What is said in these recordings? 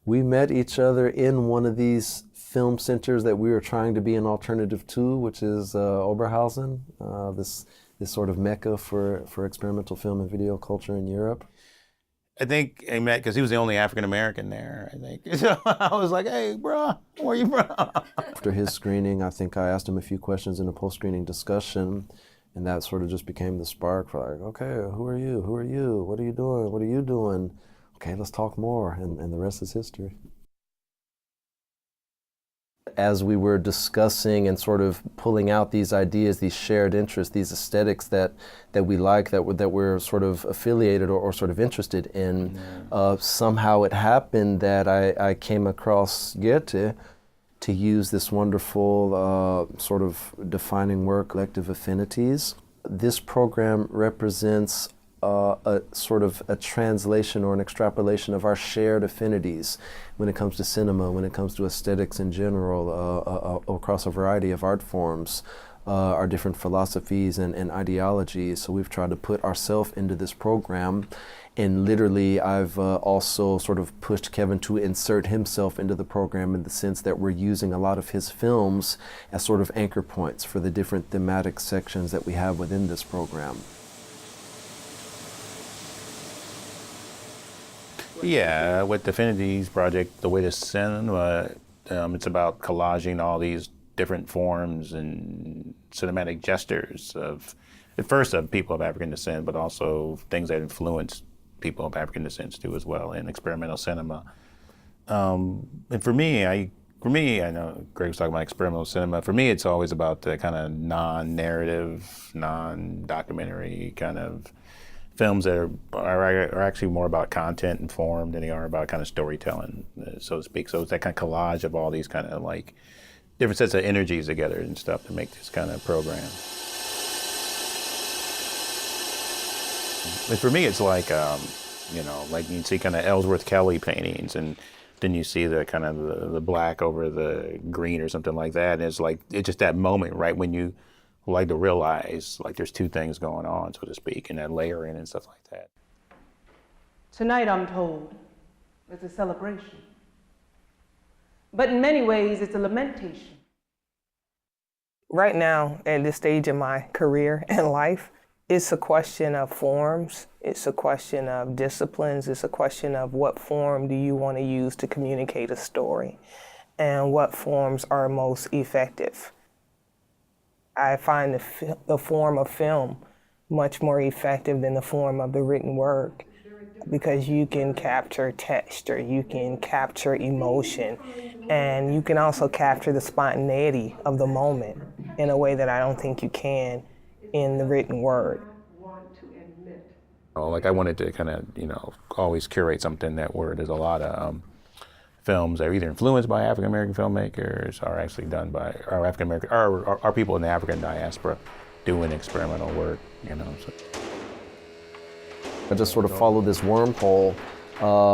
We met each other in one of these film centers that we were trying to be an alternative to, which is Oberhausen, this sort of mecca for experimental film and video culture in Europe. I think I met because he was the only African American there, I think. So I was like, hey, bro, where you from? After his screening, I think I asked him a few questions in a post-screening discussion, and that sort of just became the spark for like, okay, who are you? Who are you? What are you doing? What are you doing? Okay, let's talk more, and the rest is history. As we were discussing and sort of pulling out these ideas, these shared interests, these aesthetics that we like, that we're sort of affiliated or sort of interested in, somehow it happened that I came across Goethe to use this wonderful sort of defining work, Collective Affinities. This program represents a sort of a translation or an extrapolation of our shared affinities when it comes to cinema, when it comes to aesthetics in general, across a variety of art forms, our different philosophies and ideologies. So we've tried to put ourselves into this program, and literally I've also sort of pushed Kevin to insert himself into the program in the sense that we're using a lot of his films as sort of anchor points for the different thematic sections that we have within this program. Yeah, with the Affinities Project, The Way to Cinema, it's about collaging all these different forms and cinematic gestures of, at first, of people of African descent, but also things that influence people of African descent too, as well, in experimental cinema. And for me, I know Greg was talking about experimental cinema. For me, it's always about the kind of non-narrative, non-documentary kind of films that are actually more about content informed than they are about kind of storytelling, so to speak. So it's that kind of collage of all these kind of like different sets of energies together and stuff to make this kind of program. But for me, it's like, like you see kind of Ellsworth Kelly paintings, and then you see the kind of the black over the green or something like that. And it's like, it's just that moment, right, when you like to realize like there's two things going on, so to speak, and that layering and stuff like that. Tonight, I'm told, is a celebration. But in many ways, it's a lamentation. Right now, at this stage of my career and life, it's a question of forms, it's a question of disciplines, it's a question of what form do you want to use to communicate a story, and what forms are most effective. I find the form of film much more effective than the form of the written word, because you can capture texture, you can capture emotion, and you can also capture the spontaneity of the moment in a way that I don't think you can in the written word. Like I wanted to kind of, always curate something that where there's a lot of films that are either influenced by African American filmmakers or actually done by our African American, our people in the African diaspora doing experimental work, So. I just sort of followed this wormhole,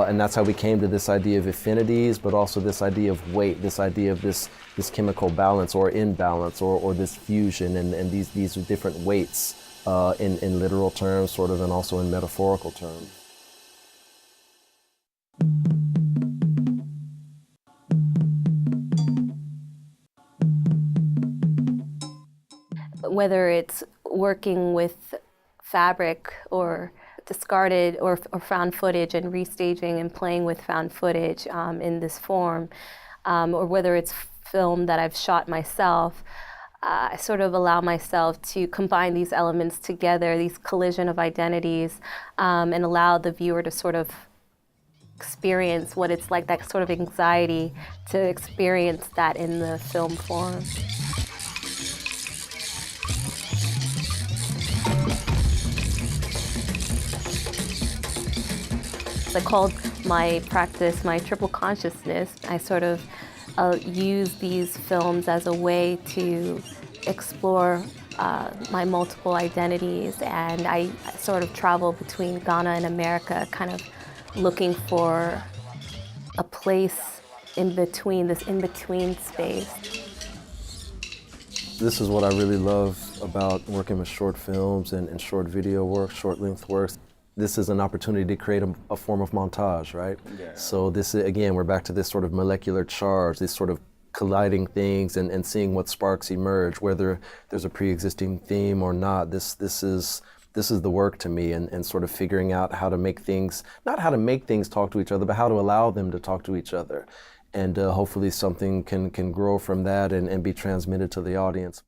and that's how we came to this idea of affinities, but also this idea of weight, this idea of this chemical balance or imbalance or this fusion, and these are different weights in literal terms, sort of, and also in metaphorical terms. Whether it's working with fabric or discarded or found footage and restaging and playing with found footage in this form, or whether it's film that I've shot myself, I sort of allow myself to combine these elements together, these collision of identities, and allow the viewer to sort of experience what it's like, that sort of anxiety, to experience that in the film form. I called my practice my triple consciousness. I sort of use these films as a way to explore my multiple identities, and I sort of travel between Ghana and America, kind of looking for a place in between, this in-between space. This is what I really love about working with short films and short video work, short length works. this is an opportunity to create a form of montage, right? Yeah. So this is, again, we're back to this sort of molecular charge, this sort of colliding things and seeing what sparks emerge, whether there's a pre-existing theme or not. This is the work to me, and sort of figuring out how to make things, not how to make things talk to each other, but how to allow them to talk to each other. And hopefully something can grow from that and be transmitted to the audience.